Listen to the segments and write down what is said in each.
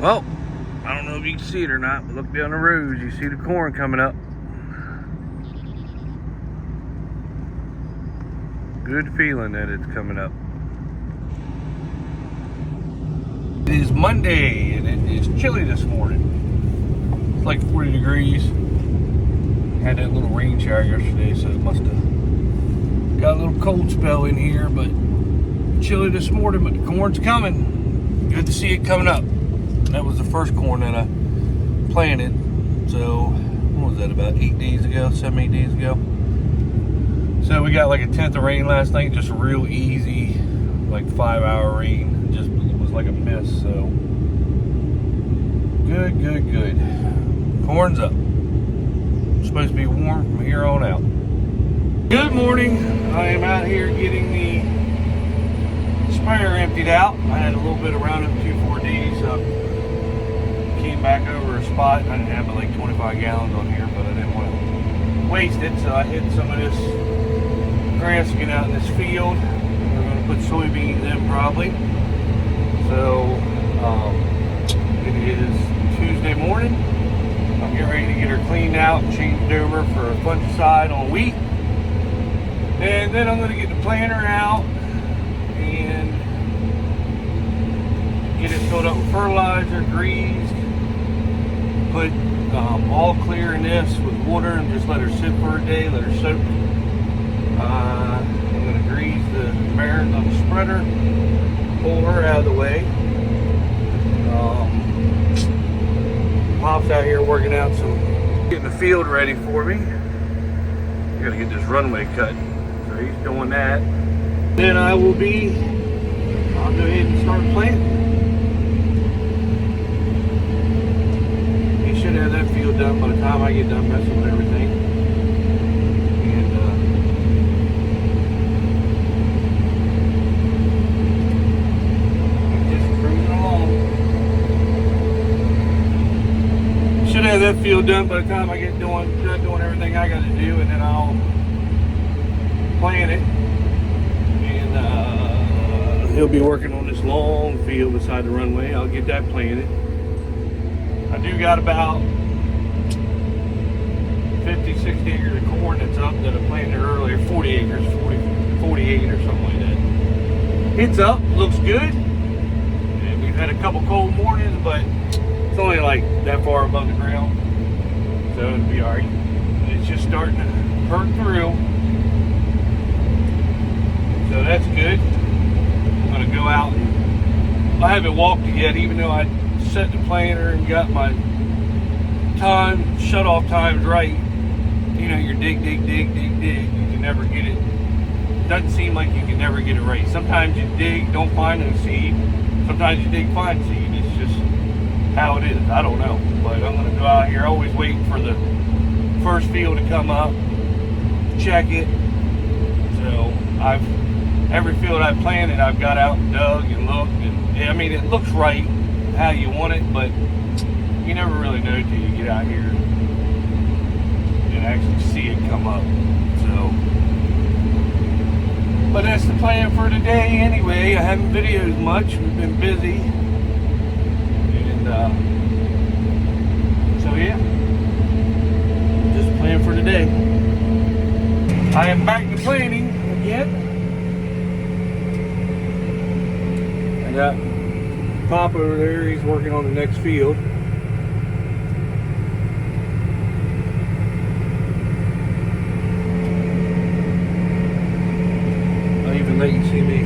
Well, I don't know if you can see it or not, but look down the rows. You see the corn coming up. Good feeling that it's coming up. It is Monday and it is chilly this morning. It's like 40 degrees. Had that little rain shower yesterday, so it must have got a little cold spell in here, but chilly this morning, but the corn's coming. Good to see it coming up. That was the first corn that I planted. So, what was that, about 8 days ago, 7, 8 days ago? So we got like a tenth of rain last night, just real easy, like 5-hour rain. Just, it was like a mist, so. Good, good, good. Corn's up. It's supposed to be warm from here on out. Good morning. I am out here getting the sprayer emptied out. I had a little bit of Roundup 2,4-D, so came back over a spot. I didn't have but like 25 gallons on here, but I didn't want to waste it, so I hid some of this grass again out in this field. We're going to put soybeans in probably. So it is Tuesday morning. I'm getting ready to get her cleaned out and changed over for a fungicide on wheat. And then I'm going to get the planter out and get it filled up with fertilizer, greased, put all clear in this with water and just let her sit for a day, let her soak. I'm going to grease the bearings on the spreader, pull her out of the way. Pop's out here working out getting the field ready for me. I got to get this runway cut, so he's doing that. Then I'll go ahead and start planting. He should have that field done by the time I get done messing with everything. And just cruising along. Should have that field done by the time I get done doing everything I got to do, and then I'll plant it. And he'll be working on this long field beside the runway. I'll get that planted. I do got about 50, 60 acres of corn that's up that I planted earlier. 40 acres, 48 or something like that. It's up, looks good. And we've had a couple cold mornings, but it's only like that far above the ground. So it'll be alright. It's just starting to perk through. So that's good. I'm going to go out and I haven't walked it yet, even though I set the planter and got my shut off times right. You know, you're dig. You can never get it. Doesn't seem like you can never get it right. Sometimes you dig, don't find no seed. Sometimes you dig, find seed. It's just how it is. I don't know. But I'm going to go out here, always waiting for the first field to come up, check it. So every field I planted, I've got out and dug and looked. And I mean, it looks right how you want it, but you never really know till you get out here and actually see it come up. So, but that's the plan for today anyway. I haven't videoed much. We've been busy. And so yeah, just plan for today. I am back to planting again. I got Pop over there, he's working on the next field. I'll even let you see me.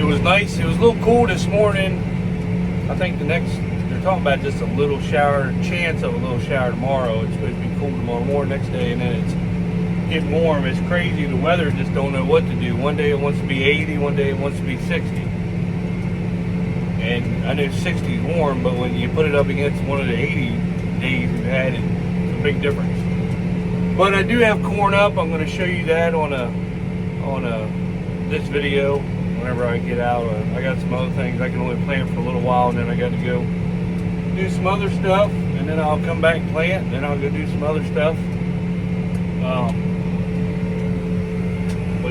It was nice, it was a little cool this morning. I think they're talking about just a little shower, chance of a little shower tomorrow. It's supposed to be cool tomorrow morning, next day, and then it's getting warm. It's crazy. The weather just don't know what to do. One day it wants to be 80, one day it wants to be 60. And I know 60 is warm, but when you put it up against one of the 80 days we've had, it's a big difference. But I do have corn up. I'm going to show you that on this video whenever I get out. I got some other things I can only plant for a little while, and then I got to go do some other stuff, and then I'll come back and plant, and then I'll go do some other stuff.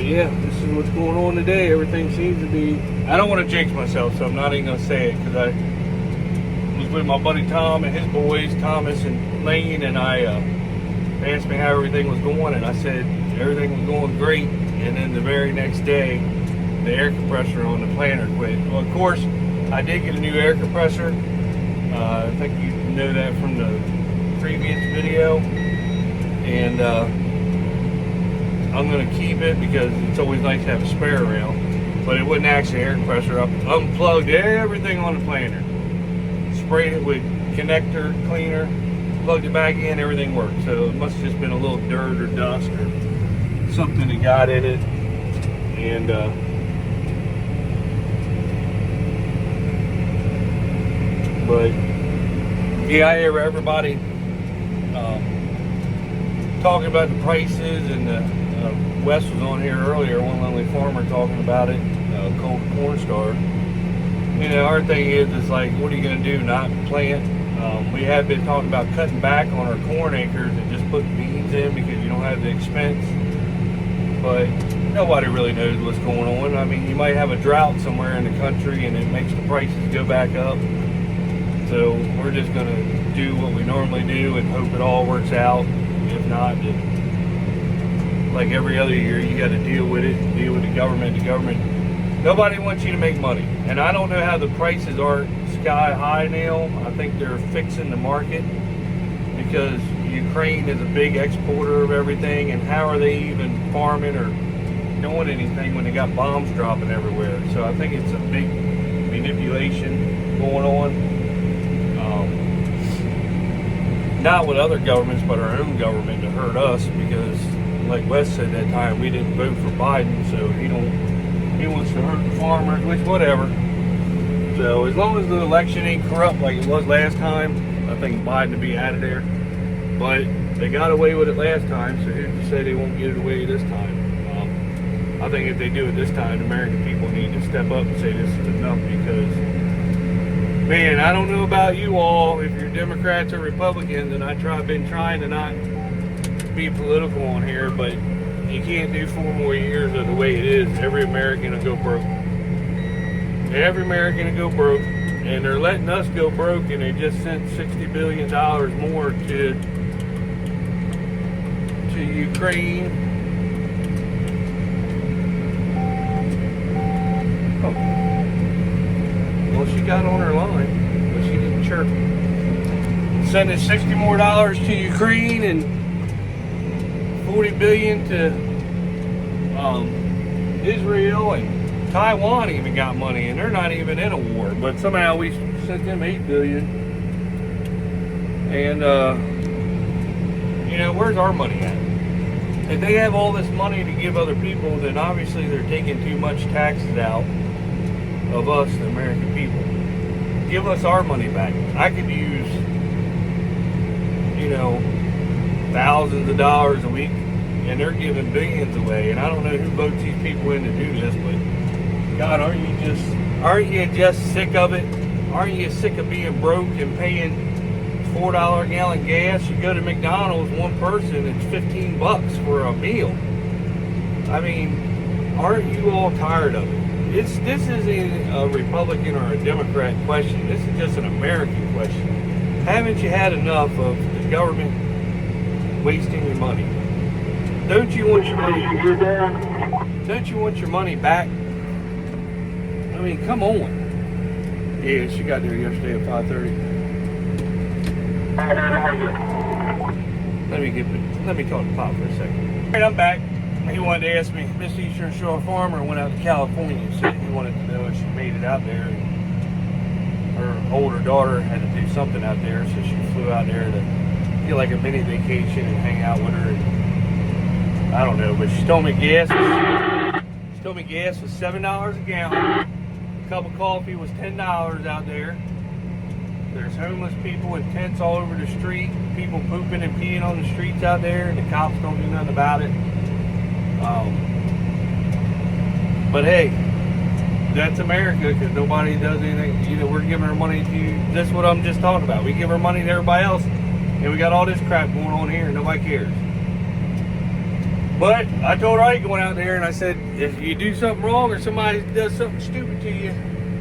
yeah, this is what's going on today. Everything seems to be, I don't want to jinx myself, so I'm not even going to say it, because I was with my buddy Tom and his boys, Thomas and Lane, and they asked me how everything was going, and I said everything was going great. And then the very next day, the air compressor on the planter quit. Well, of course, I did get a new air compressor. I think you know that from the previous video. And I'm going to keep it because it's always nice to have a spare around. But it wasn't actually air compressor. I unplugged everything on the planter, sprayed it with connector cleaner, plugged it back in, everything worked. So it must have just been a little dirt or dust or something that got in it. And but yeah, I hear everybody talking about the prices, and Wes was on here earlier, one lonely farmer talking about it, Cold Corn Star. You know, our thing is like, what are you going to do, not plant? We have been talking about cutting back on our corn acres and just putting beans in because you don't have the expense. But nobody really knows what's going on. I mean, you might have a drought somewhere in the country and it makes the prices go back up. So we're just going to do what we normally do and hope it all works out. If not, like every other year, you got to deal with it, deal with the government. Nobody wants you to make money. And I don't know how the prices are sky high now. I think they're fixing the market because Ukraine is a big exporter of everything, and how are they even farming or doing anything when they got bombs dropping everywhere? So I think it's a big manipulation going on. Not with other governments, but our own government to hurt us, because like Wes said that time, we didn't vote for Biden, so he wants to hurt the farmers, which whatever. So as long as the election ain't corrupt like it was last time, I think Biden would be out of there. But they got away with it last time, so who's to say they won't get it away this time? I think if they do it this time, the American people need to step up and say this is enough, because, man, I don't know about you all, if you're Democrats or Republicans, and I've been trying to not be political on here, but you can't do 4 more years of the way it is. Every American will go broke. Every American will go broke, and they're letting us go broke, and they just sent $60 billion more to Ukraine. Oh. Well, she got on her line, but she didn't chirp. Sending $60 more to Ukraine and $40 billion to Israel, and Taiwan even got money, and they're not even in a war. But somehow we sent them $8 billion. And you know, where's our money at? If they have all this money to give other people, then obviously they're taking too much taxes out of us, the American people. Give us our money back. I could use, you know, thousands of dollars a week, and they're giving billions away. And I don't know who votes these people in to do this, but God, aren't you just sick of it? Aren't you sick of being broke and paying $4 a gallon gas? You go to McDonald's, one person, it's $15 for a meal. I mean, aren't you all tired of it? This isn't a Republican or a Democrat question. This is just an American question. Haven't you had enough of the government wasting your money? Don't you want your money? Don't you want your money back? I mean, come on. Yeah, she got there yesterday at 5:30. Let me talk to Pop for a second. All right, I'm back. He wanted to ask me, Miss Eastern Shore Farmer went out to California, so he wanted to know if she made it out there. And her older daughter had to do something out there, so she flew out there to get like a mini vacation and hang out with her. And I don't know, but she told me gas was $7 a gallon. A cup of coffee was $10 out there. There's homeless people in tents all over the street, people pooping and peeing on the streets out there, and the cops don't do nothing about it. But hey, that's America, because nobody does anything. You know, we're giving our money to, that's what I'm just talking about. We give our money to everybody else, and we got all this crap going on here, and nobody cares. But I told her I ain't going out there, and I said, if you do something wrong or somebody does something stupid to you,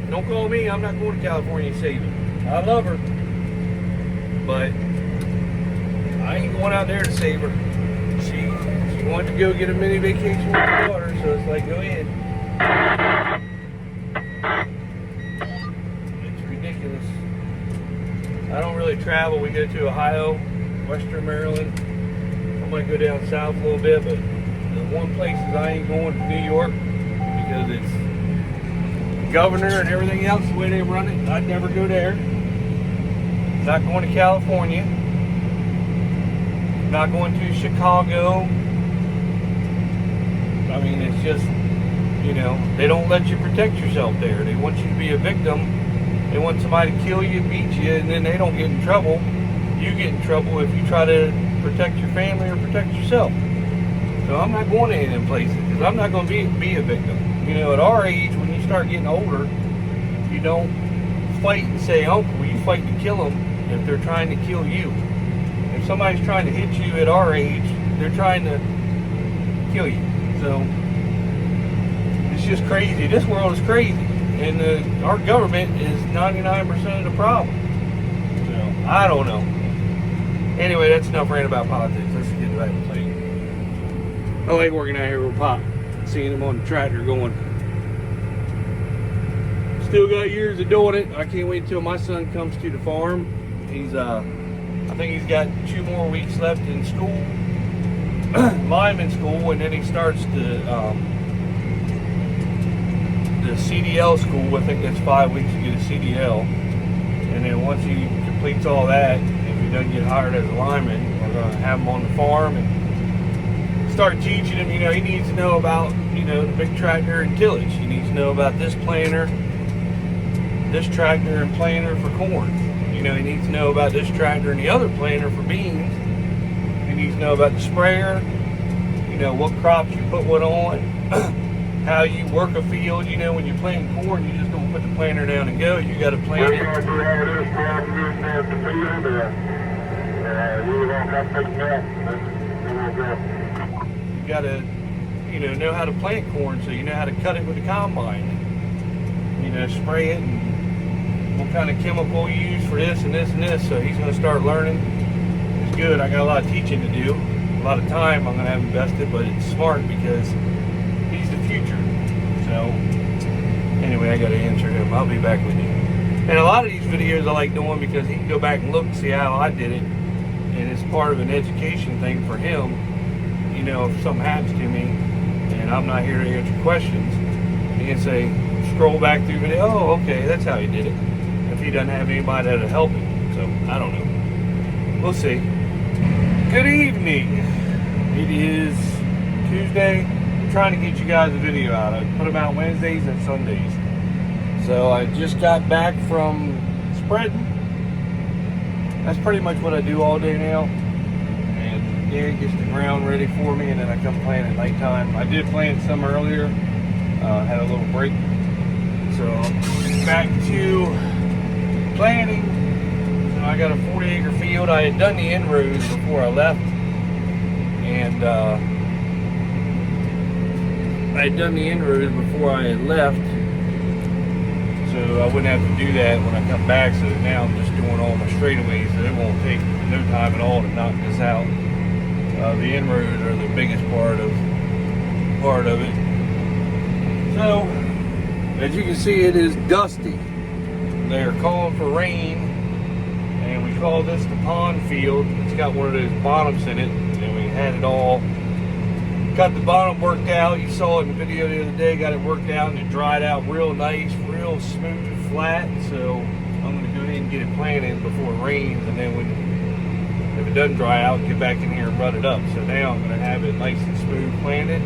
don't call me. I'm not going to California to save you. I love her, but I ain't going out there to save her. She wanted to go get a mini vacation with her daughter, so it's like, go ahead. It's ridiculous. I don't really travel. We go to Ohio, Western Maryland. I might go down south a little bit, but the one place is I ain't going to New York because it's governor and everything else, the way they run it. I'd never go there. Not going to California. Not going to Chicago. I mean, it's just, you know, they don't let you protect yourself there. They want you to be a victim. They want somebody to kill you, beat you, and then they don't get in trouble. You get in trouble if you try to protect your family or protect yourself. So I'm not going to any of them places because I'm not going to be a victim. You know, at our age, when you start getting older, you don't fight and say uncle. You fight to kill them if they're trying to kill you. If somebody's trying to hit you at our age, they're trying to kill you. So it's just crazy. This world is crazy, and our government is 99% of the problem. So I don't know. Anyway, that's enough rant about politics. Let's get back to playing. I like working out here with Pop, seeing him on the tractor going. Still got years of doing it. I can't wait until my son comes to the farm. I think he's got 2 more weeks left in school, lineman school, and then he starts the CDL school. I think that's 5 weeks to get a CDL, and then once he completes all that, if he doesn't get hired as a lineman, we're going to have him on the farm and start teaching him. You know, he needs to know about, you know, the big tractor and tillage. He needs to know about this planter, this tractor and planter for corn. You know, he needs to know about this tractor and the other planter for beans. He needs to know about the sprayer, you know, what crops you put what on, how you work a field. You know, when you're planting corn, you just don't put the planter down and go. You got to plant it. You got to, you know how to plant corn, so you know how to cut it with the combine. You know, spray it and what kind of chemical you use for this and this and this. So he's going to start learning. It's good. I got a lot of teaching to do. A lot of time I'm going to have invested, but it's smart because he's the future. So anyway, I got to answer him. I'll be back with you. And a lot of these videos I like doing because he can go back and look and see how I did it. And it's part of an education thing for him. You know, if something happens to me and I'm not here to answer questions, he can say, scroll back through video. Oh, okay, that's how he did it. If he doesn't have anybody that'll help him. So, I don't know. We'll see. Good evening. It is Tuesday. I'm trying to get you guys a video out. I put them out Wednesdays and Sundays. So, I just got back from spreading. That's pretty much what I do all day now. And Derek gets the ground ready for me, and then I come plant at nighttime. I did plant some earlier. Had a little break. So, back to planting. So I got a 40-acre field. I had done the inroads before I left, and so I wouldn't have to do that when I come back. So now I'm just doing all my straightaways, so it won't take no time at all to knock this out. The inroads are the biggest part of it. So as you can see, it is dusty. They're calling for rain, and we call this the pond field. It's got one of those bottoms in it, and we had it all, got the bottom worked out. You saw it in the video the other day, got it worked out, and it dried out real nice, real smooth, flat. So I'm going to go ahead and get it planted before it rains, and then if it doesn't dry out, get back in here and rut it up. So now I'm going to have it nice and smooth planted.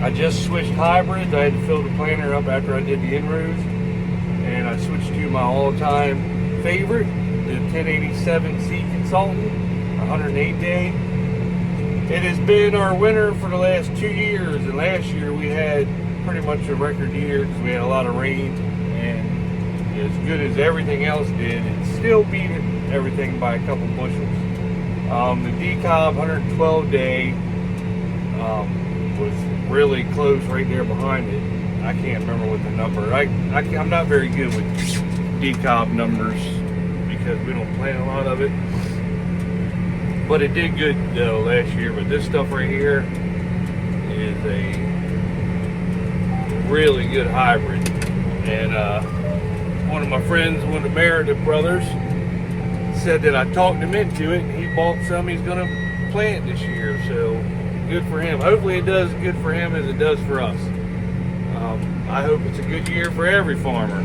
I just switched hybrids. I had to fill the planter up after I did the inroads, and I switched to my all-time favorite, the 1087C Consultant, 108 day. It has been our winner for the last 2 years, and last year we had pretty much a record year because we had a lot of rain, and as good as everything else did, it still beat everything by a couple bushels. The decob 112 day was really close right there behind it. I can't remember what the number. I'm not very good with decob numbers because we don't plant a lot of it. But it did good though last year. But this stuff right here is a really good hybrid. And one of my friends, one of the Meredith brothers, said that I talked him into it. He bought some he's going to plant this year. So good for him. Hopefully it does good for him as it does for us. I hope it's a good year for every farmer.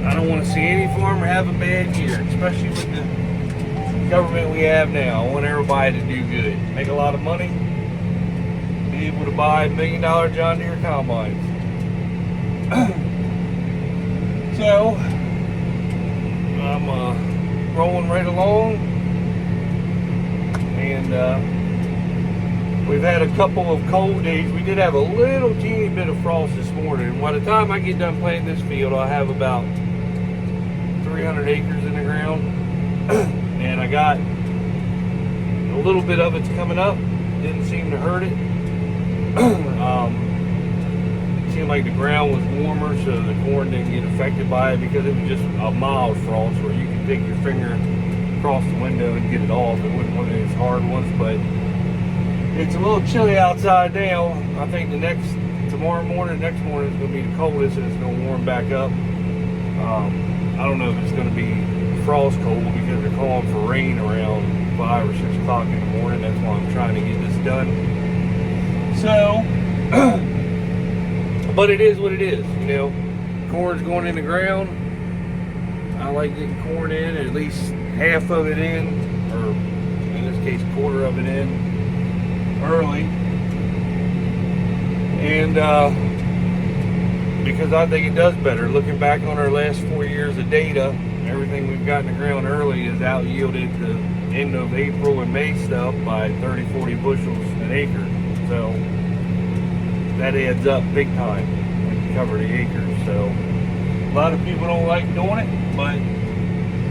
I don't want to see any farmer have a bad year, especially with the government we have now. I want everybody to do good, make a lot of money, be able to buy $1 million John Deere combines. So I'm rolling right along, and we've had a couple of cold days. We did have a little teeny bit of frost this morning. By the time I get done planting this field, I'll have about 300 acres in the ground. And I got a little bit of it's coming up. Didn't seem to hurt it. It seemed like the ground was warmer, so the corn didn't get affected by it because it was just a mild frost where you can take your finger across the window and get it off. It wasn't one of these hard ones, but it's a little chilly outside now. I think tomorrow morning, next morning is going to be the coldest, and it's going to warm back up. I don't know if it's going to be frost cold because they're calling for rain around 5 or 6 o'clock in the morning. That's why I'm trying to get this done. So, but it is what it is, you know. Corn's going in the ground. I like getting corn in, at least half of it in, or in this case, quarter of it in early. And because I think it does better. Looking back on our last 4 years of data, everything we've got in the ground early is out yielded the end of April and May stuff by 30-40 bushels an acre. So that adds up big time when you cover the acres. So a lot of people don't like doing it, but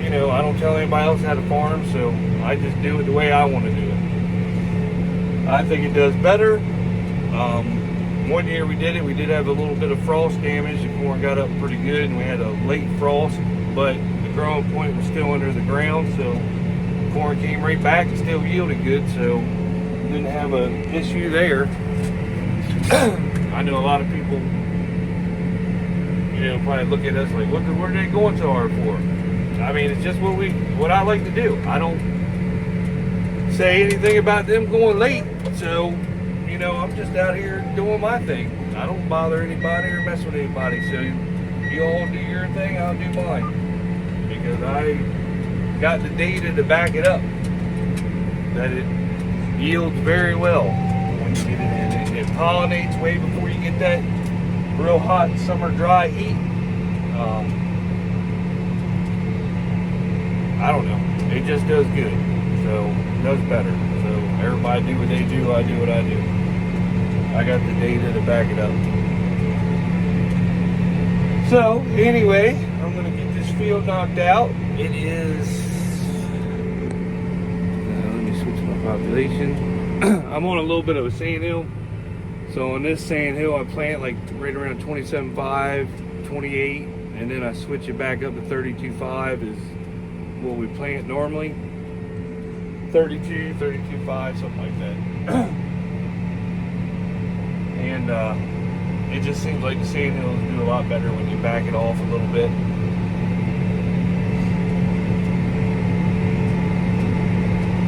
you know, I don't tell anybody else how to farm, so I just do it the way I want to do it. I think it does better. One year we did it, we did have a little bit of frost damage. The corn got up pretty good and we had a late frost, but the growing point was still under the ground, so corn came right back and still yielded good, so didn't have an issue there. I know a lot of people, you know, probably look at us like, what are they going so hard for? I mean, it's just what I like to do. I don't say anything about them going late, so you know, I'm just out here doing my thing. I don't bother anybody or mess with anybody, so you all do your thing, I'll do mine, because I got the data to back it up that it yields very well when you get it in. It pollinates way before you get that real hot summer dry heat. I don't know, it just does good, so it does better. So everybody do what they do, I do what I do. I got the data to back it up. So anyway, I'm going to get this field knocked out. It is, let me switch my population. I'm on a little bit of a sand hill. So on this sand hill, I plant like right around 27.5, 28, and then I switch it back up to 32.5 is what we plant normally. 32, 32.5, something like that. And it just seems like the sand hills do a lot better when you back it off a little bit.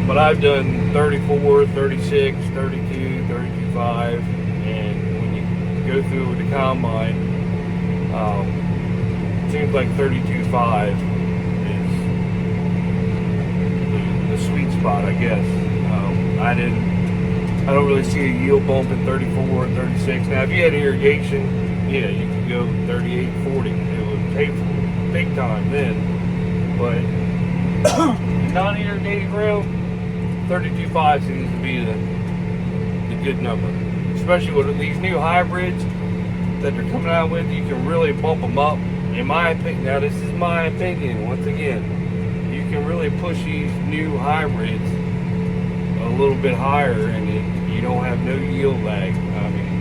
But I've done 34, 36, 32, 32.5, and when you go through with the combine, it seems like 32.5 is the sweet spot, I guess. I don't really see a yield bump in 34 and 36. Now, if you had irrigation, yeah, you could go 38, 40. It would pay for big time then. But non-irrigated ground, 32.5 seems to be the good number. Especially with these new hybrids that they're coming out with, you can really bump them up. In my opinion, now this is my opinion, once again, you can really push these new hybrids a little bit higher, and you don't have no yield lag. I mean,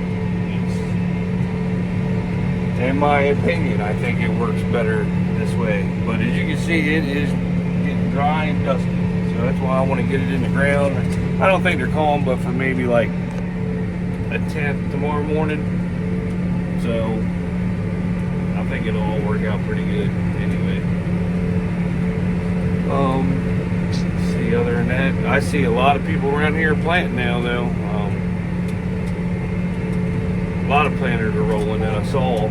in my opinion, I think it works better this way. But as you can see, it is getting dry and dusty. So that's why I want to get it in the ground. I don't think they're calling, but for maybe like a 10th tomorrow morning. So I think it'll all work out pretty good anyway. Let's see, other than that, I see a lot of people around here planting now though. A lot of planters are rolling that I saw.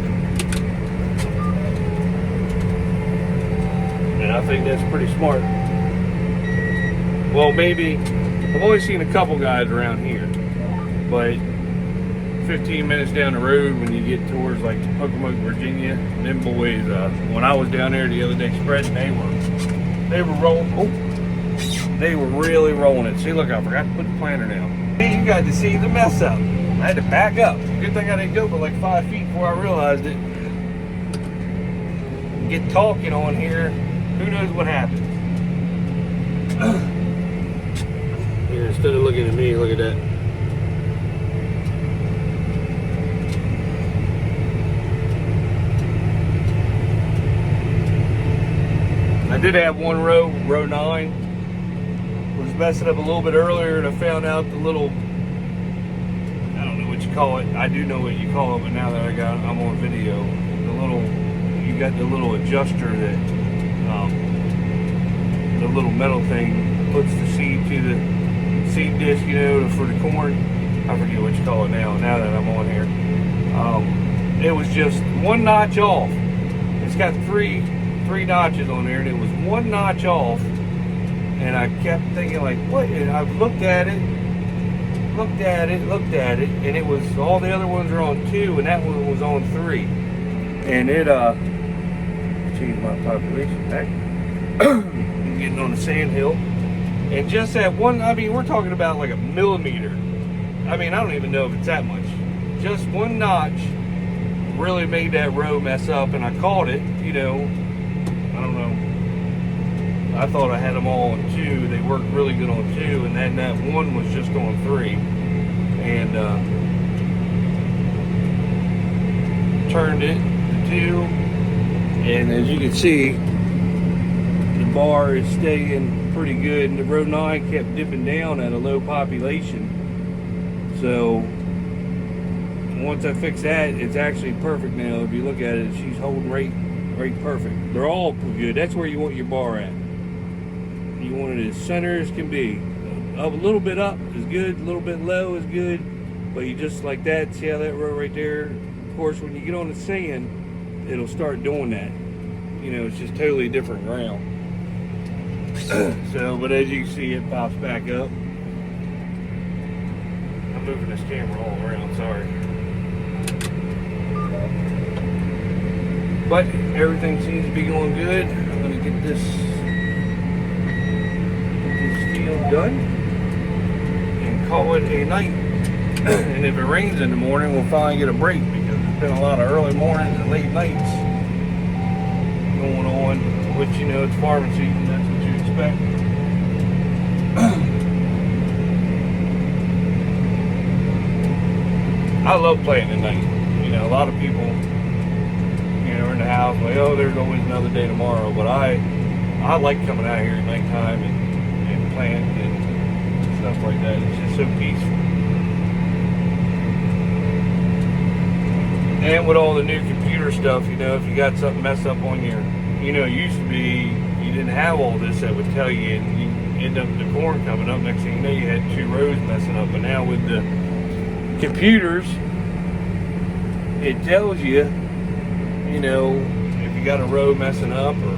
And I think that's pretty smart. Well, maybe, I've only seen a couple guys around here, but 15 minutes down the road when you get towards like Pocomoke, Virginia, them boys, when I was down there the other day spreading, they were rolling, they were really rolling it. See, look, I forgot to put the planter down. See, you got to see the mess up. I had to back up. Good thing I didn't go for like 5 feet before I realized it. Get talking on here, who knows what happened. Here, instead of looking at me, look at that. I did have one row 9, was messing up a little bit earlier, and I found out the little, I don't know what you call it. I do know what you call it, but now that I'm on video, you got the little adjuster that, the little metal thing puts the seed to the seed disc, you know, for the corn. I forget what you call it now that I'm on here. It was just one notch off. It's got three notches on there, and it was one notch off, and I kept thinking like, what? And I looked at it, and it was, all the other ones are on 2, and that one was on 3, and it changed my population back. I'm getting on the sand hill, and just that one, I mean, we're talking about like a millimeter. I mean, I don't even know if it's that much. Just one notch really made that row mess up, and I caught it, you know. I don't know. I thought I had them all on 2. They worked really good on 2, and then that one was just on 3. And turned it to 2. And as you can see, the bar is staying pretty good. And the row 9 kept dipping down at a low population. So once I fix that, it's actually perfect now. If you look at it, she's holding right perfect. They're all good. That's where you want your bar at. You want it as center as can be. A little bit up is good, a little bit low is good, but you just like that. See how that row right there? Of course, when you get on the sand, it'll start doing that. You know, it's just totally different ground. So, but as you can see, it pops back up. I'm moving this camera all around, sorry. But everything seems to be going good. I'm going to get this field done and call it a night. And if it rains in the morning, we'll finally get a break, because there's been a lot of early mornings and late nights going on, which, you know, it's farming season. That's what you expect. I love playing at night. You know, a lot of people, in the house, like, oh, there's always another day tomorrow. But I like coming out here at nighttime and playing and stuff like that. It's just so peaceful. And with all the new computer stuff, you know, if you got something messed up on your, you know, it used to be you didn't have all this that would tell you, and you end up with the corn coming up. Next thing you know, you had 2 rows messing up. But now with the computers, it tells you, you know, if you got a row messing up, or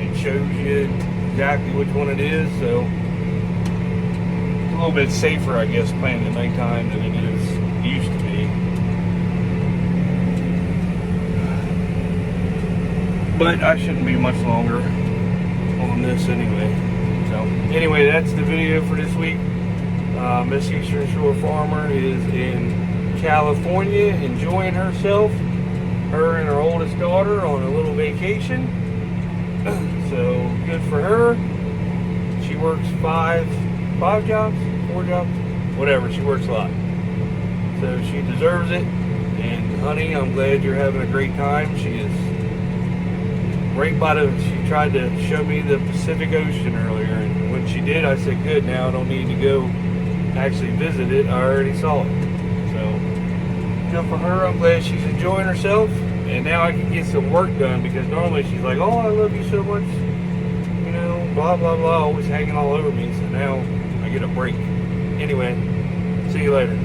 it shows you exactly which one it is. So it's a little bit safer, I guess, playing at nighttime than it used to be. But I shouldn't be much longer on this anyway. So anyway, that's the video for this week. Miss Eastern Shore Farmer is in California enjoying herself. Her and her oldest daughter on a little vacation. So good for her. She works five jobs, 4 jobs, whatever. She works a lot. So she deserves it. And honey, I'm glad you're having a great time. She is right by she tried to show me the Pacific Ocean earlier, and when she did, I said, good, now I don't need to go actually visit it. I already saw it. So good for her. I'm glad she's enjoying herself, and now I can get some work done, because normally she's like, oh, I love you so much, you know, blah blah blah, always hanging all over me. So now I get a break. Anyway, see you later.